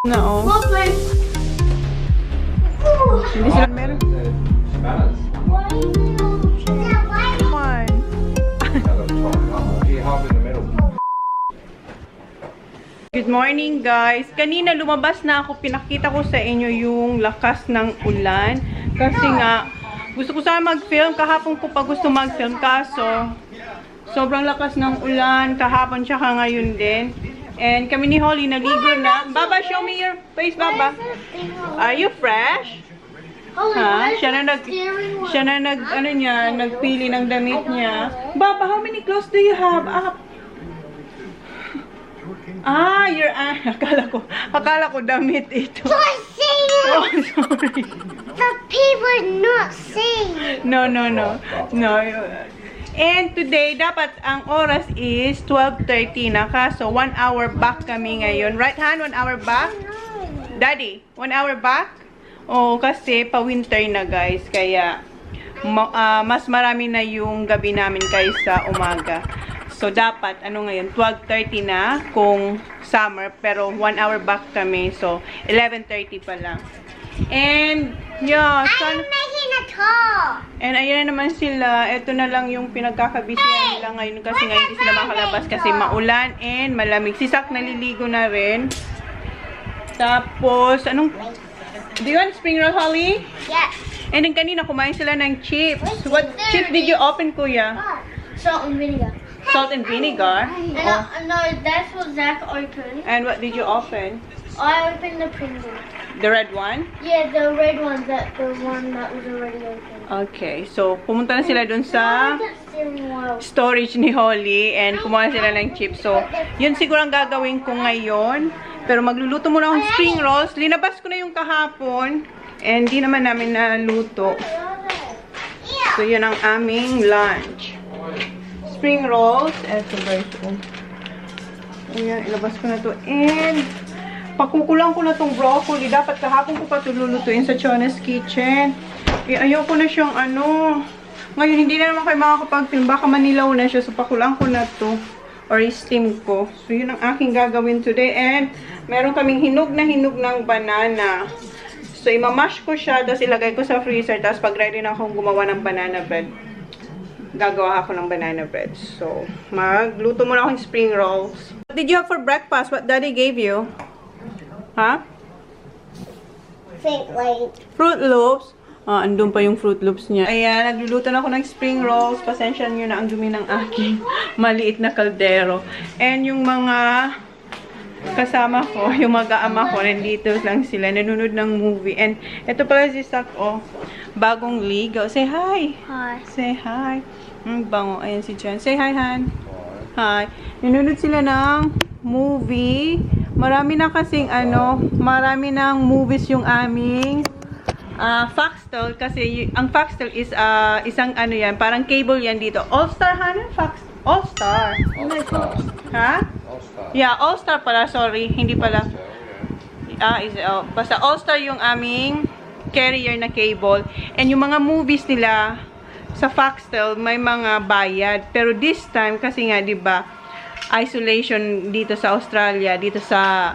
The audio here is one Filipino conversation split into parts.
No. Hindi sila meron. One. Good morning guys. Kanina lumabas na ako, pinakita ko sa inyo yung lakas ng ulan. Kasi nga, gusto ko sana mag-film. Kahapon ko pa gusto mag-film. Kaso, sobrang lakas ng ulan. Kahapon tsaka ngayon din. And kami ni Holly naligo na. Baba, show me your face, Baba. Are you fresh? Ha? Siya na nagpili ng damit niya. Baba, how many clothes do you have? Up. Akala ko damit ito. So I say it. Oh, sorry. The people not saying. No. And today, dapat ang oras is 12:30 na. So 1 hour back kami ngayon. Right hand, 1 hour back? Daddy, 1 hour back? Oh, kasi pa-winter na guys. Kaya mas marami na yung gabi namin kaysa umaga. So dapat, ngayon, 12:30 na kung summer. Pero 1 hour back kami. So 11:30 pa lang. And, yeah, I'm making a toy. and ayan na naman sila. Ito na lang yung pinagkakabisihan nila ngayon kasi ngayon hindi sila makalabas kasi maulan and malamig. Si Sak naliligo na rin. Tapos, do you want spring roll, Holly? Yes. And then kanina kumain sila ng chips. What chips did you open, Kuya? Salt and vinegar. Salt and vinegar. Oh. No, that's what Zach opened. And what did you open? I opened the pink one. The red one? Yeah, the red one, the one that was already open. Okay. So, pumunta na sila dun sa storage ni Holly and kumuha sila ng chips. So, yun siguro ang gagawin ko ngayon. Pero magluluto muna akong spring rolls. Linabas ko na yung kahapon and di naman namin naluto. So, yun ang aming lunch. Spring rolls. Eto guys. Ayan, ilabas ko na to. And pakukulang ko na tong broccoli. Dapat kahapon ko pa ito lulutuin sa Chona's Kitchen. Ayoko na siyang Ngayon, hindi na naman kayo makakapag-film. Baka manilaw na siya. So, pakulang ko na to. Or steam ko. So, yun ang aking gagawin today. And, meron kaming hinog ng banana. So, imamash ko siya. Tapos, ilagay ko sa freezer. Tapos, pag ready na akong gumawa ng banana bread, gagawa ako ng banana bread. So, magluto muna akong spring rolls. What did you have for breakfast? What Daddy gave you? Ha? Fruit Loops. Andun pa yung Fruit Loops niya. Ayan, nagluluto na ako ng spring rolls. Pasensya nyo na ang dumi ng aking maliit na kaldero. And yung mga kasama ko, yung mag-aama ko, nandito lang sila. Nanonood ng movie. And ito pala si Sak, bagong ligaw. Say hi. Hi. Say hi. Bango. Ayan si Jen. Say hi, Han. Hi. Nanonood sila ng movie. Marami na kasing marami ng movies yung aming Foxtel kasi ang Foxtel is isang yan, parang cable yan dito. All-Star, Hana? All-Star. Ha? All-Star. Yeah, All-Star pala, sorry. Hindi pala. Basta All-Star yung aming carrier na cable. And yung mga movies nila sa Foxtel, may mga bayad. Pero this time, kasi nga, di ba, isolation dito sa Australia, dito sa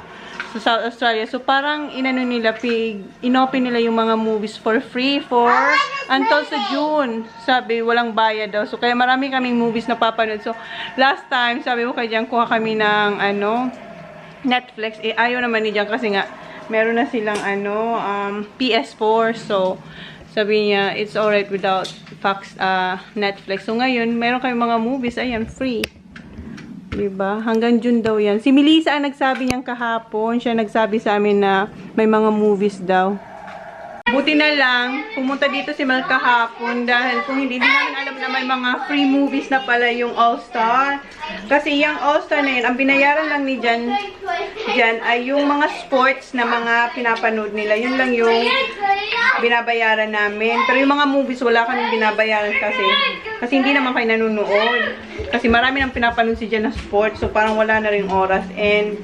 South Australia. So, parang inopen nila yung mga movies for free until sa June. Sabi, walang bayad daw. So, kaya marami kaming movies na papanood. So, last time, sabi ko kay Jan, kuha kami ng, Netflix. Ayaw naman ni Jan kasi nga, meron na silang, PS4. So, sabi niya, it's alright without Netflix. So, ngayon, meron kami mga movies. Ayan, free. Diba? Hanggang June daw yan. Si Melissa ang nagsabi niyang kahapon. Siya nagsabi sa amin na may mga movies daw. Buti na lang, pumunta dito si Mel kahapon dahil kung hindi namin alam na may mga free movies na pala yung All-Star. Kasi yung All-Star na yun, ang binayaran lang ni Jan ay yung mga sports na mga pinapanood nila. Yun lang yung binabayaran namin. Pero yung mga movies, wala kaming binabayaran kasi hindi naman kayo nanonood. Kasi marami nang pinapanood si Jan na sports, so parang wala na rin oras. And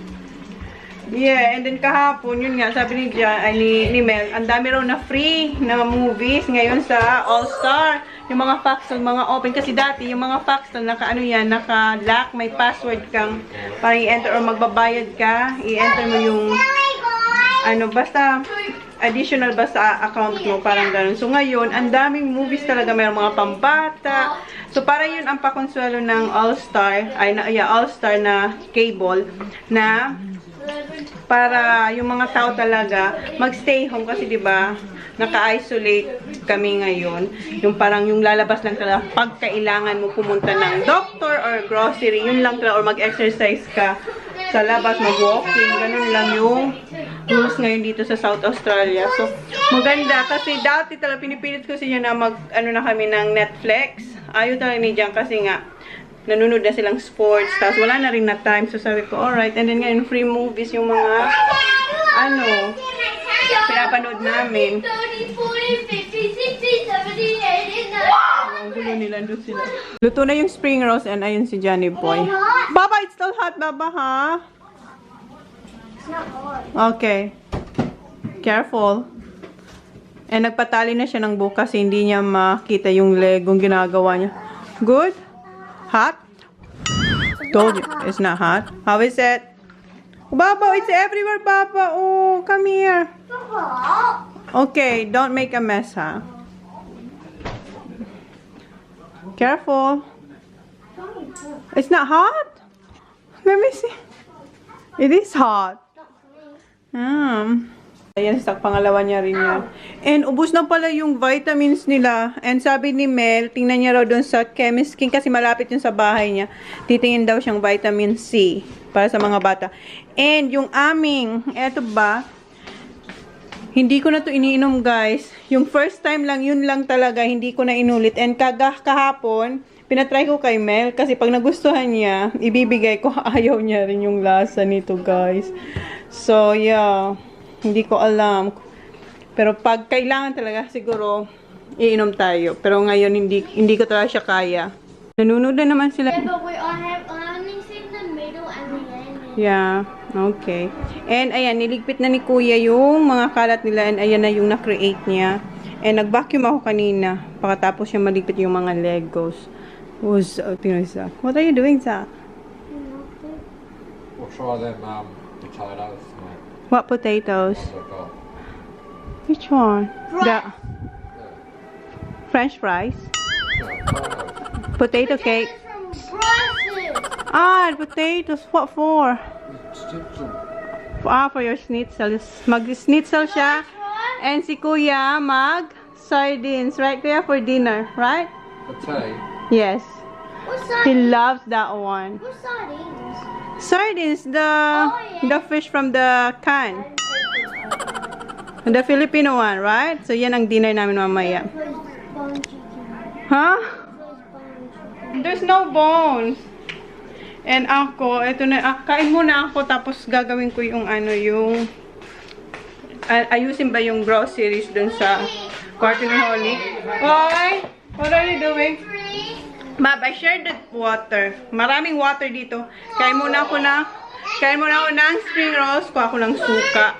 yeah, and then kahapon, yun nga, sabi ni Mel, ang dami raw na free na movies ngayon sa All-Star. Yung mga Foxtel, mga open. Kasi dati, yung mga Foxtel, naka-lock, may password kang parang i-enter or magbabayad ka. I-enter mo yung ano, basta additional ba sa account mo, parang ganun. So, ngayon, ang daming movies talaga, mayroong mga pambata. So, para yun ang pakonsuelo ng All-Star, All-Star na cable, na para yung mga tao talaga magstay home kasi 'di ba naka-isolate kami ngayon. Yung parang yung lalabas lang talaga pag kailangan mo pumunta ng doctor or grocery, yun lang talaga, or mag-exercise ka sa labas, mag-walking, ganun lang yung rules ngayon dito sa South Australia. So, maganda kasi dati talaga pinipilit ko siya na ano na kami ng Netflix. Ayaw talaga ni Jan kasi nga nanonood na silang sports, tapos wala na rin na time. So sabi ko, alright. And then ngayon, free movies yung mga, pinapanood namin. 30, 40, 50, 60, 70, 80, 90. Ang gulo nila, doon sila. Luto na yung spring rolls, and ayun si Johnny Boy. Baba, it's still hot, Baba, ha? It's not hot. Okay. Careful. And nagpatali na siya ng bukas, hindi niya makita yung leg, yung ginagawa niya. Good? Hot? Told you, it's not hot. How is it? Baba, it's everywhere, Baba. Oh, come here. Okay, don't make a mess, huh? Careful. It's not hot? Let me see. It is hot. Ayan, sa pangalawa niya rin yan. And ubos na pala yung vitamins nila. And sabi ni Mel, tingnan niya raw doon sa Chemist King kasi malapit yun sa bahay niya. Titingin daw siyang vitamin C para sa mga bata. And yung aming, eto ba, hindi ko na to iniinom guys. Yung first time lang, yun lang talaga, hindi ko na inulit. And kahapon, pinatry ko kay Mel kasi pag nagustuhan niya, ibibigay ko. Ayaw niya rin yung lasa nito guys. So yeah. Hindi ko alam. Pero pag kailangan talaga, siguro, iinom tayo. Pero ngayon, hindi ko talaga siya kaya. Nanonood na naman sila. Yeah, but we all have only in the middle and the end. Yeah, okay. And ayan, niligpit na ni Kuya yung mga kalat nila. And ayan na yung na-create niya. And nag-vacuum ako kanina. Pagkatapos siya maligpit yung mga Legos. Tingnan Zach. What are you doing, Zach? We'll try them potatoes. What potatoes? Which one? The French fries? Potato cake? Potatoes. What for? For your schnitzel. Mag-schnitzel siya. And si Kuya mag-sardines. Right, Kuya? For dinner. Right? Potato? Yes. What He sardines? loves that one. What sardines? Sardines, the fish from the can. The Filipino one, right? So, yan ang dinner namin mamaya. Bone chicken. Huh? Bone chicken. There's no bones. And ako, ito na, kain muna ako, tapos gagawin ko yung ayusin ba yung groceries dun sa kwarto ni Holly. Hoy! What are you doing? Mab, I shared the water. Maraming water dito. Kain muna ako ng spring rolls. Kuha ako ng suka.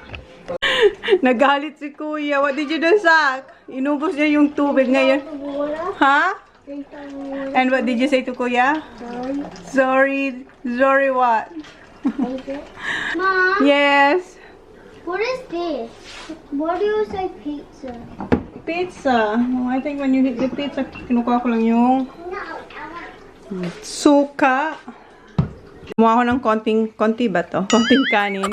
Nagalit si Kuya. What did you do, Zach? Inubos niya yung tubig ngayon. Ha? And what did you say to Kuya? Sorry. Sorry what? Mom, Yes. what is this? What do you say pizza? Pizza. Oh, I think when you hit the pizza, kinukuha ko lang yung suka. Kumuha ko ng konti ba to? Konting kanin.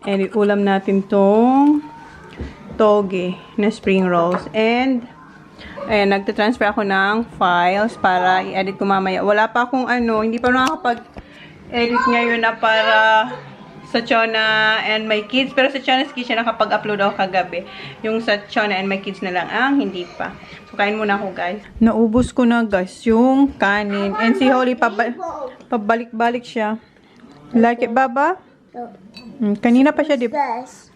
And iulam natin tong toge na spring rolls. And ayan, nagtatransfer ako ng files para i-edit ko mamaya. Wala pa akong hindi pa nakakapag-edit ngayon na para sa ChonaAndMyKids. Pero sa Chona's Kids siya nakapag-upload ako kagabi. Yung sa ChonaAndMyKids na lang ang hindi pa. So, kain muna ako, guys. Naubos ko na, guys, yung kanin. And si Holly, pabalik-balik siya. Like it, Baba? Kanina pa siya, di ba? This.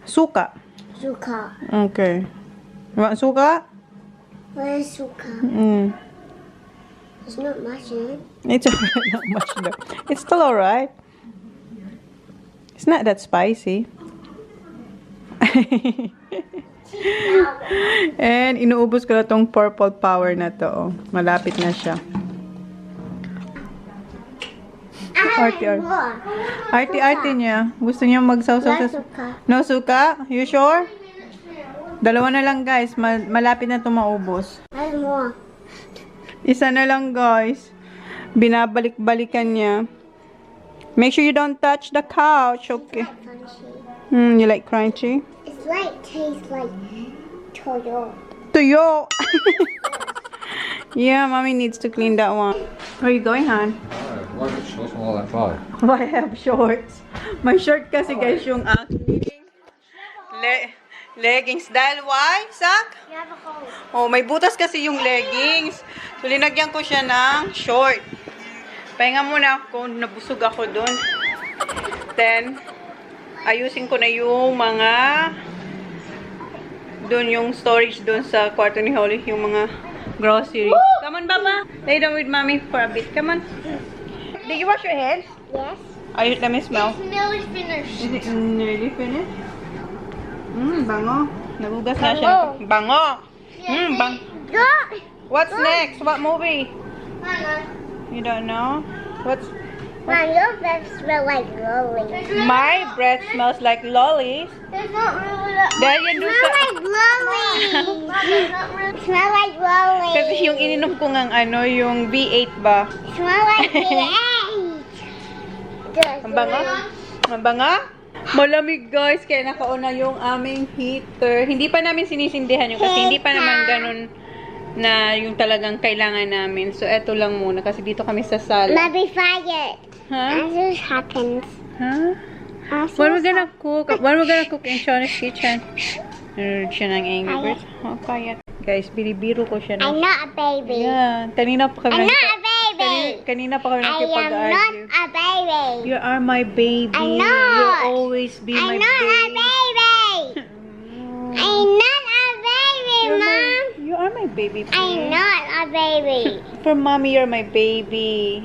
Suka. Suka. Okay. Want suka? Where is suka? It's not much in it. It's alright, not much though. It's still alright. It's not that spicy. And inuubos ko na tong purple power na to. Oh. Malapit na siya. I Arte-arte. more. Arte-arte niya. Gusto niya magsawsaw No sa... suka. No suka? You sure? Dalawa na lang guys. Malapit na ito maubos. One more. Isa na lang guys. Binabalik-balikan niya. Make sure you don't touch the couch. Okay. Crunchy. You like crunchy? It's like tastes like Toyo. Tuyo! Yeah, mommy needs to clean that one. Where are you going, hon? Why is it so small and far? I have shorts. My short kasi guys yung aking leggings. Dahil why, Sak? You have a hole. Oh, may butas kasi yung leggings. So, linagyan ko siya ng short. Pahinga muna ako. Nabusog ako dun. Then, ayusin ko na yung mga dun yung storage dun sa kwarto ni Holly. Yung mga groceries. Come on, Baba. Lay down with mommy for a bit. Come on. Did you wash your head? Yes. Let me smell. It's nearly finished. Is it nearly finished? Bango. Nagugas na siya. Bango. Bang. What's next? What movie? Mama, You don't know? What's... Mom, your breath smells like lollies. My breath smells like lollies. It's not really that. Dahil yan dun sa... like lollies. Smell like lollies. Kasi yung ininom ko ngang ano, yung V8 ba? Smell like V8. Ang bango? Ang bango? Malamig guys, kaya nakauna yung aming heater. Hindi pa namin sinisindihan yun kasi hindi pa naman ganun na yung talagang kailangan namin. So, eto lang muna kasi dito kami sa sala. Maybe fired. Huh? As this happens. Huh? What are we gonna cook? What are we gonna cook in Chona's kitchen? Nanonood siya ng Angry Birds. Oh, kaya. Guys, binibiro ko siya I'm ng... not a baby. Yeah, kanina pa kami I'm not a baby. Kanina pa kami I am not nakipag-argue. a baby. You are my baby. I'm not. You'll always be my I'm not a baby. baby. I'm not a baby, Mom. You are my baby. I'm not a baby. For mommy, you're my baby.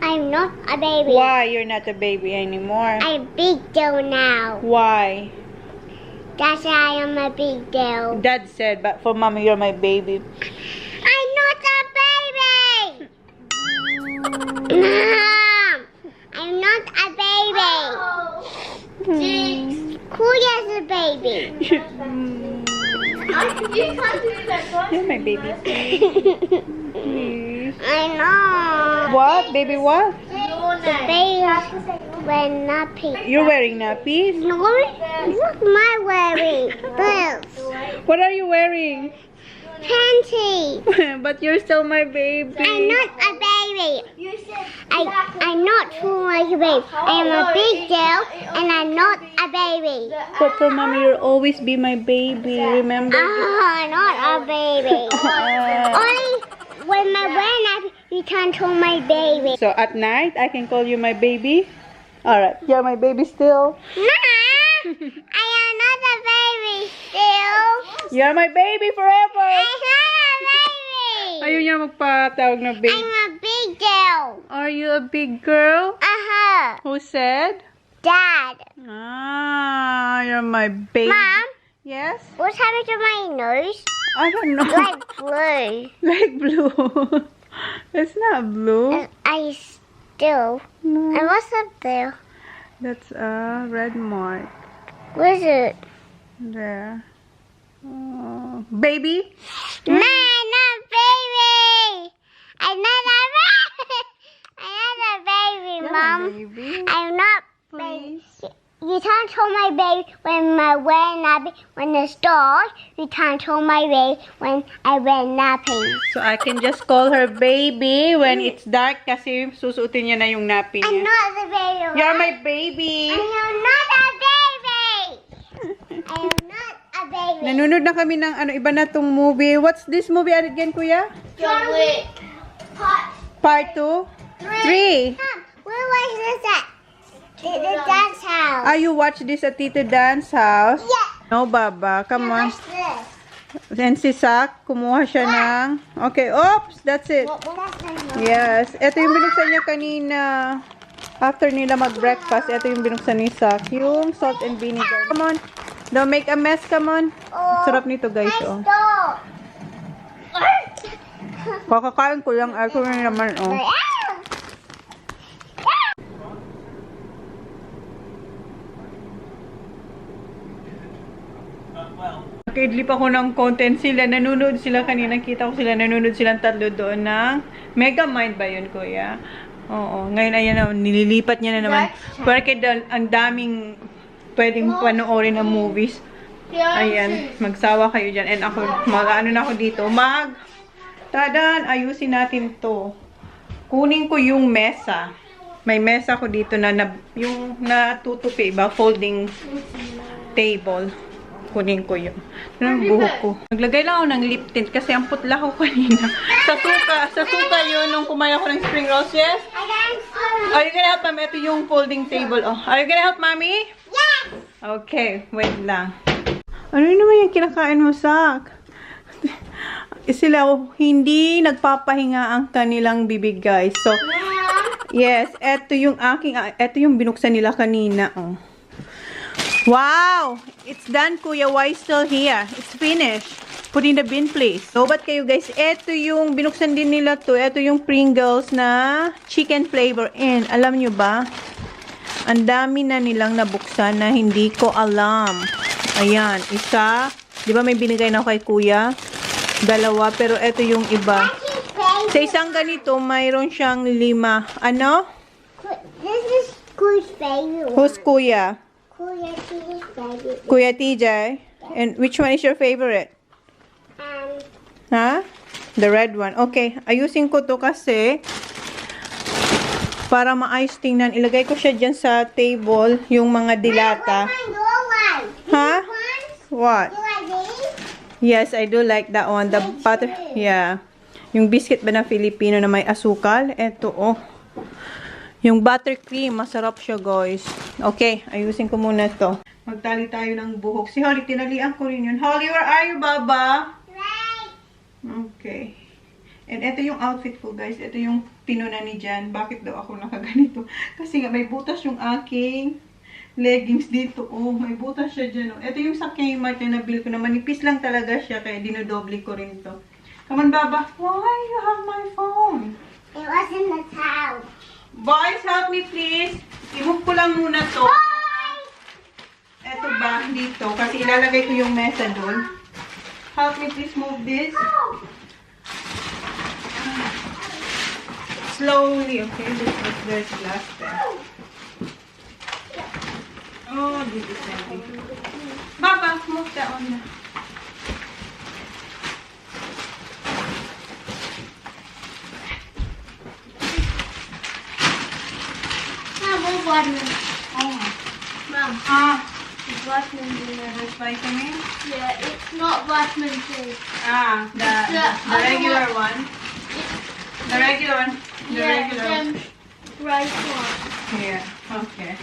I'm not a baby. Why you're not a baby anymore? I'm big deal now. Why? That's why I'm a big deal. Dad said, but for mommy, you're my baby. I'm not a baby. Mom, I'm not a baby. Who is a baby? You're my baby. Please. I know. What? Baby what? The baby wear nappy. You're wearing nappies? No, what am I wearing? Boots. What are you wearing? Panties. But you're still my baby. I'm not a baby. I'm not full like a baby. I am a big girl and I'm not a baby. But for mommy, you'll always be my baby. Remember? I'm not a baby. Only when my wear nappy, you turn to my baby. So at night, I can call you my baby? Alright, you're my baby still? Nah, I am not a baby still. You're my baby forever! I'm not a baby. Ayaw niya magpatawag na baby. I'm a big girl. Are you a big girl? Uh-huh. Who said? Dad. Ah, you're my baby. Mom, Yes? what's happening to my nose? I don't know. Like blue. Like blue. It's not blue. I still. No. And what's up there? That's a red mark. What is it? There. Oh. Baby? No, not baby. I'm not a baby. I'm not a baby, You're Mom. my baby. I'm not baby. You can't tell my baby when I wear nappy. When it's dark, you can't tell my baby when I wear nappy. So I can just call her baby when it's dark kasi susuotin niya na yung nappy I'm niya. not the baby. You're right? my baby. I am not a baby. I am not a baby. Nanonood na kami ng ano, iba na tong movie. What's this movie again, kuya? John Wick. Part 2? 3. Mom, where was this at? The dad's house. You watch this at Tito Dan's house? Yeah. No, Baba. Come on. What's this? Then si Sak, kumuha siya ng... Okay, oops! That's it. Yes. Ito yung binuksan niya kanina. After nila mag-breakfast, ito yung binuksan ni Sak. Yung salt and vinegar. Come on. Don't make a mess. Come on. Sarap nito, guys. Oh. Kakakain ko lang. Ako na naman, oh. Nakaidlip ako ng content sila. Nanonood sila kanina. Kita ko sila. Nanonood silang tatlo doon ng Megamind ba yun, kuya? Oo. Ngayon, ayan na. Nililipat niya na naman. Porque ang daming pwedeng panoorin ng movies. Ayan. Magsawa kayo dyan. And ako, ano na ako dito. Tadan, ayusin natin to. Kunin ko yung mesa. May mesa ko dito na yung natutupi ba? Folding table. Kunin ko yun. Yung buhok ko. Naglagay lang ako ng lip tint kasi ang putla ko kanina. Sa suka yun nung kumain ako ng spring rolls. Yes? Are you gonna help, mami? Ito yung folding table. Oh. Are you gonna help, mami? Yes! Okay. Wait lang. Ano naman yung kinakain mo, Sak? Sila hindi nagpapahinga ang kanilang bibig, guys. So, yes. Ito yung binuksan nila kanina. Oh. Wow! It's done, Kuya. Why still here? It's finished. Put in the bin, please. So, ba't kayo, guys? Ito yung binuksan din nila to. Ito yung Pringles na chicken flavor. And, alam nyo ba? Ang dami na nilang nabuksan na hindi ko alam. Ayan. Isa. Di ba may binigay na ako kay Kuya? Dalawa. Pero ito yung iba. Sa isang ganito, mayroon siyang 5. Ano? This is Kuya's favorite. Who's Kuya? Kuya TJ's favorite. Kuya TJ? And which one is your favorite? Ha? The red one. Okay. Ayusin ko to kasi para maayos tingnan. Ilagay ko siya dyan sa table, yung mga dilata. Ha? What? You like these? Yes, I do like that one. The butter. Yeah. Yung biscuit ba na Filipino na may asukal? Eto, oh. Yung buttercream, masarap siya, guys. Okay, ayusin ko muna to. Magtali tayo ng buhok. Si Holly, tinalian ko rin yun. Holly, where are you, Baba? Right. Okay. And ito yung outfit ko, guys. Ito yung pinuna ni Jan. Bakit daw ako nakaganito? Kasi nga, may butas yung aking leggings dito. Oh, may butas siya dyan. Oh. Ito yung sa Kmart na nabil ko na manipis lang talaga siya. Kaya dinodoble ko rin to. Come on, Baba. Why you have my phone? It was in the towel. Boys, help me please. I-move ko lang muna to. Eto ba, dito. Kasi ilalagay ko yung mesa doon. Help me please move this. Slowly, okay? There's glass there. Oh, this is heavy. Baba, move that one na. Watermelon. Oh. Mom, It's vitamin D. There's vitamin? yeah, it's not vitamin C. The regular one. The regular one. The regular one. Rice one. Yeah, okay.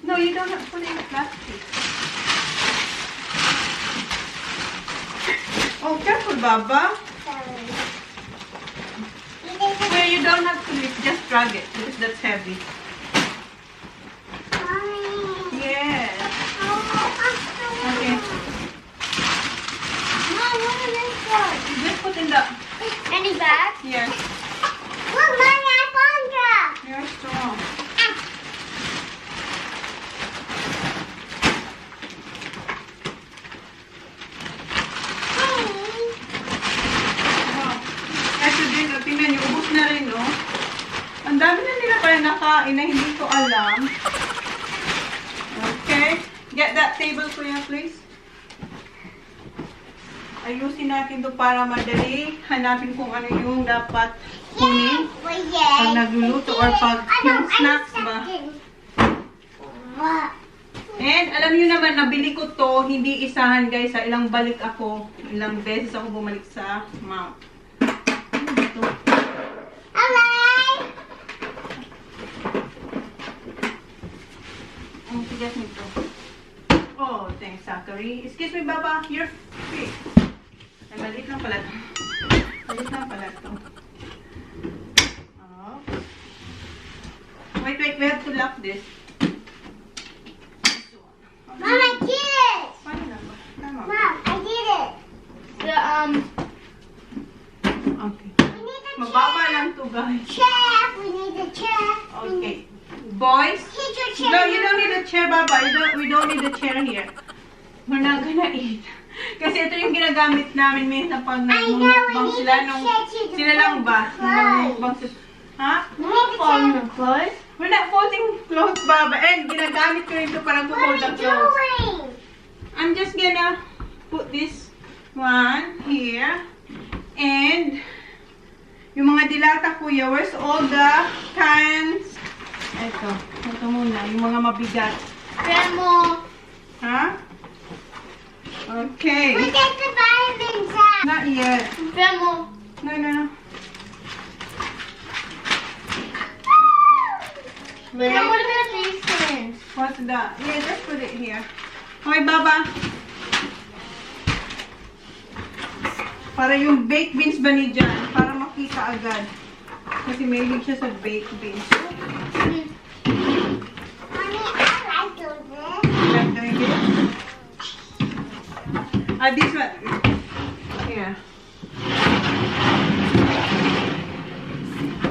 No, you don't have to put it in plastic. Oh, careful, Baba. Well, you don't have to lift, just drag it because that's heavy. Yes. Okay. Mom, what is this for? Just put in the... Any bag? Yes. Look, Mommy, I found her. You're strong. Ito din, tingnan niyo, ubos na rin, no? Ang dami na nila pala nakain na hindi ko alam. Okay. Get that table, Kuya, please. Ayusin natin to para madali. Hanapin kung ano yung dapat kunin. Pag nagluluto or pag yung snacks ba. And alam niyo naman, nabili ko to, hindi isahan, guys. Sa ilang balik ako. Ilang beses ako bumalik sa mount. Ano dito? Ang tigas nito. Oh, thanks, Zachary. Excuse me, Baba. You're free. Ay, maliit lang pala to. Maliit lang pala to. Oh. Wait. We have to lock this. Mom, I did it. Paano na ba? Tama ba? Mom, I did it. Okay. We need a Mababa lang to, guys. chair. We need a chair. Okay. Boys? Teacher chair. No, you don't need a chair, Baba. We don't need a chair here. We're not gonna eat. Kasi ito yung ginagamit namin minsan pag I know, nagmumukbang we sila need to nung... set you to Sila lang ba? clothes. Nung nagmumukbang sila. Ha? Folding the clothes? We're not folding clothes, Baba. And ginagamit ko rin ito para What to-fold are the you clothes. doing? I'm just gonna put this one here. And yung mga dilata kuya, where's all the cans? Ito muna, yung mga mabigat. Grandma. Ha? Okay. Look at the vitamins out. Not yet. Grandma. No. Grandma, what about these things? What's that? Yeah, just put it here. Okay, Baba. Para yung baked beans ba ni Jan? Para makita agad. Kasi mahilig siya sa baked beans. Mommy, I like doing this. Like doing this? This one. Here.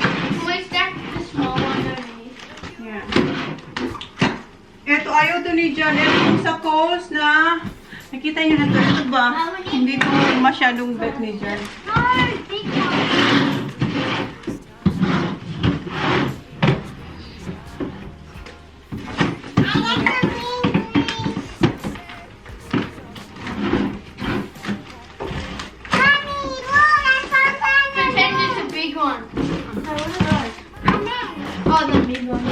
Can we stack the small one underneath? Yeah. Ito, ayaw to ni Jan. Ito yung sa coast na... Nakita nyo na to. Ito ba? Hindi to masyadong bet ni Jan. Oh, big one. Oh, the big one.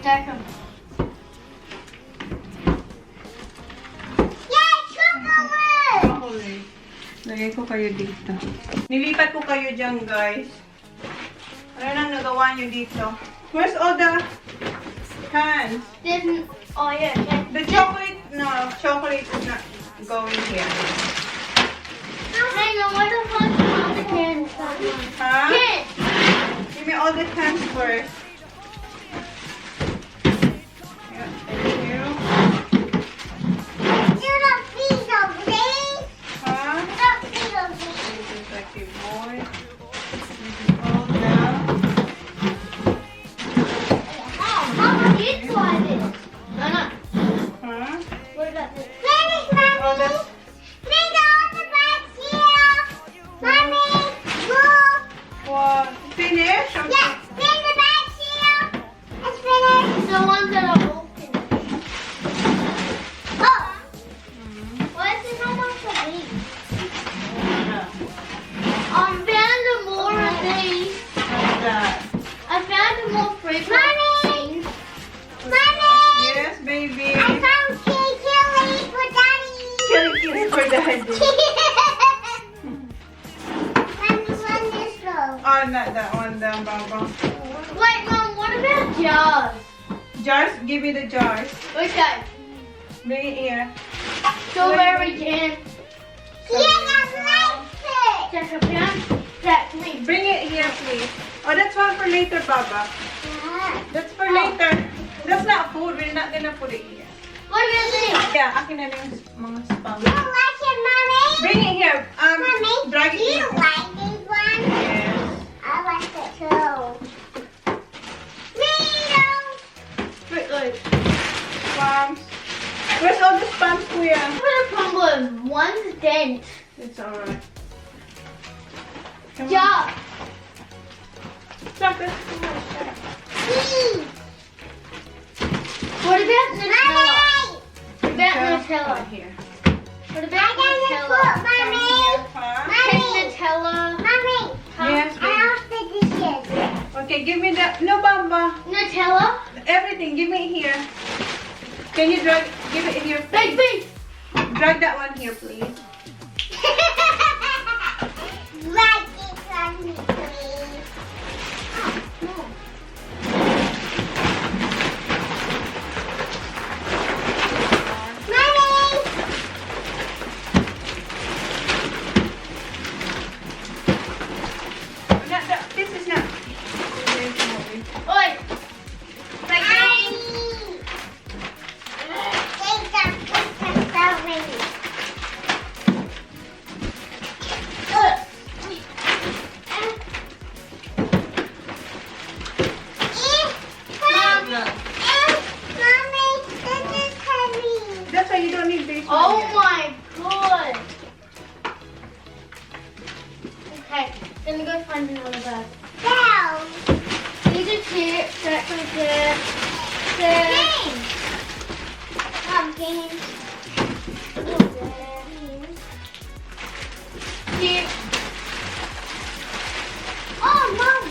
Stack them. Yay, chocolate! Chocolate. Lagay ko kayo dito. Nilipat ko kayo dyan, guys. Ano nang nagawa nyo dito? Where's all the cans? Didn't. Oh yeah. The chocolate, no, chocolate is not going here. Hang on, what the fuck are the cans? Huh? Kids! Give me all the cans first. Yeah, thank you. You don't feed them, please. Huh? You don't feed them, please. This is like a boy. This is all down. Mama, you try this. No, no. Huh? What about this? Finish, Mommy. Oh, that's... Bring all the bags here. Mommy, look. What? Finish? Okay. Yeah, bring the bags here. It's finished. The ones that are open. Oh. What is how much of these? Found more of these. What's that? I found more fragrant things. Mommy! Yes, baby. I found chili for Daddy. Kill for daddy. Mommy, run this road. Oh, not that one, the Baba. Wait, Mom, what about jars? Jars? Give me the jars. Okay. Bring it here. Strawberry jam. Yeah, I like it. Just a pound. That's me. Bring it here, please. Oh, that's one for later, Baba. That's for later. That's not food. We're not gonna put it here. What about this? Yeah, akin na yung mga spam. You like it, Mommy? Bring it here. Mommy, Drag do it you here. like this one? Yes. I like it too. Needles. Wait, wait. Spams. Where's all the spams, kuya? What a problem. One's dent. It's alright. Come on. Jar. Stop, that's too much. Cheese. What about Nutella? What about Nutella? Right here. What about Nutella? Huh? Mommy. Nutella. Mommy. Yes, baby. I'll fit this in. Okay, give me that. No, Bamba. Nutella. Everything, give me here. Can you drag? Give it here. Big beef. Drag that one here, please. Drag this on me, please. Oh, Mommy. Not that. This is not. Oi. Big beef. Take that. Put that go find another bag. Down. These are chips, that's my chips. Beans. Pumpkins. Chips. Oh, Mom.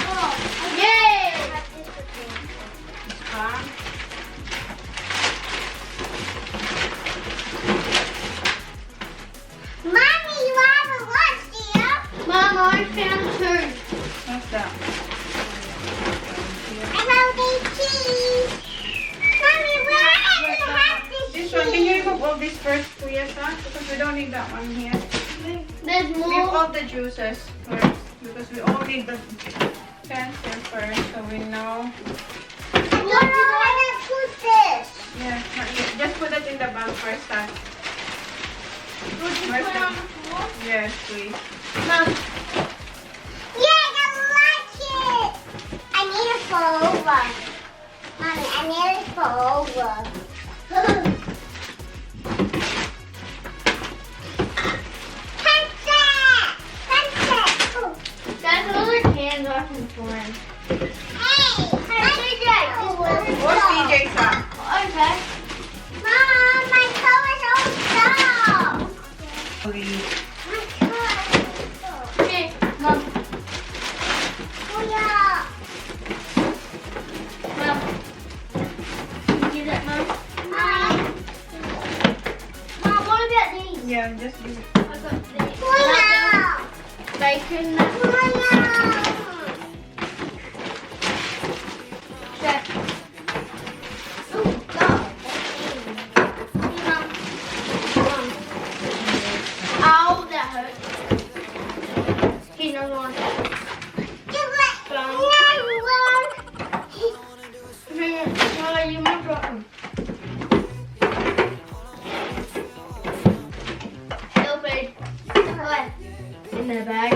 Oh, yay. Mommy, you have a lunch, dear. Mom, I found two. What's that? I found these cheese. Mommy, where do you have this This one, can you remove all this first, Kuya, son? Because we don't need that one here. There's Leave more. all the juices first. Because we all need the pencil first, so we know. I don't know how to put this. Yeah, not yet. Just put it in the bag first, son. Would you Where's put it the- on the floor? Yes, please. Mom. Yeah, I like it. I need to fall over. Mommy, I need to fall over. That's all the cans are from Florence. Hey, Where's CJ, son? Okay. Mom, my toe is all stuck. Please. My toe is stuck. Hey, Mom. Oh, yeah. Mom. Can you do that, Mom? Mom, what about these? Yeah, just give it. I got these. Oh, yeah. Bacon. Oh, yeah. Check. Oh, God. Mom. Mom. Ow, that hurt. Okay, another one. You might drop them. Open. What? In the bag.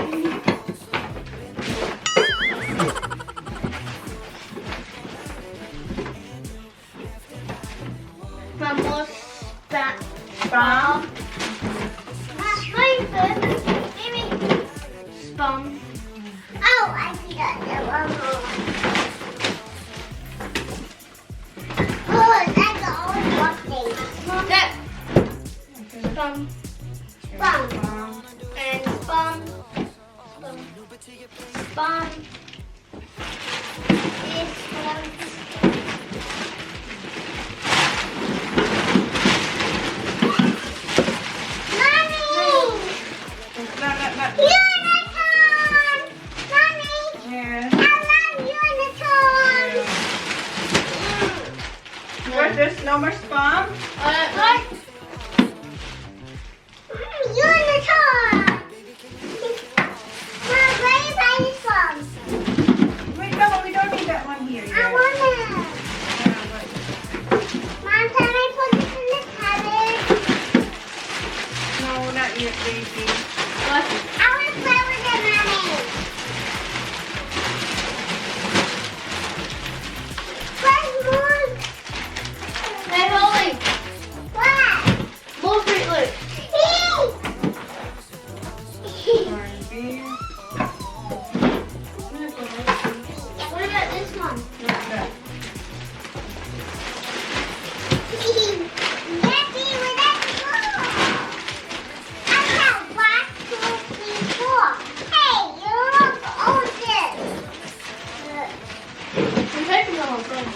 Mom, what's that? Spam. Spam. Oh, I see that. Oh, that's all working. That. Spam. Spam. And spam. Spam. This one. Not. Unicorn! Mommy! Yes. I love unicorns! Where's there's no more spam? What? Unicorn! Mom, where you buy this from? Wait, no, we don't need that one here I yet. want it. Yeah, but- Mom, can I put this in the cabbage? No, not yet, baby. What? I want to play with it, Mommy. Where's more? Hey, Holly. What? More Fruit Loops. Corned beef. What about this one? What's that? Daddy, where that go? I have 1, 2, 3, 4. Hey, you look all this. I'm taking the whole thing.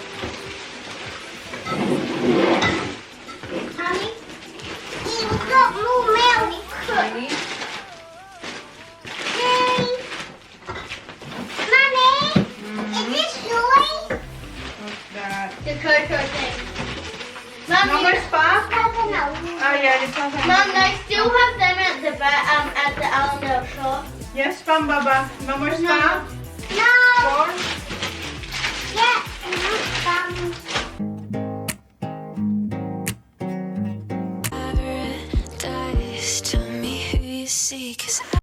Honey, you've got more milk. Ready? Hey. Mommy, is this yours? What's that? The cocoa thing. No more spam? Coconut. Oh yeah, this one's Mom, they still have them at the at the Allendale shop. Yes, spam, Baba. No more spam? No. Four? Yeah, no. Paradise, tell me who you see, 'cause I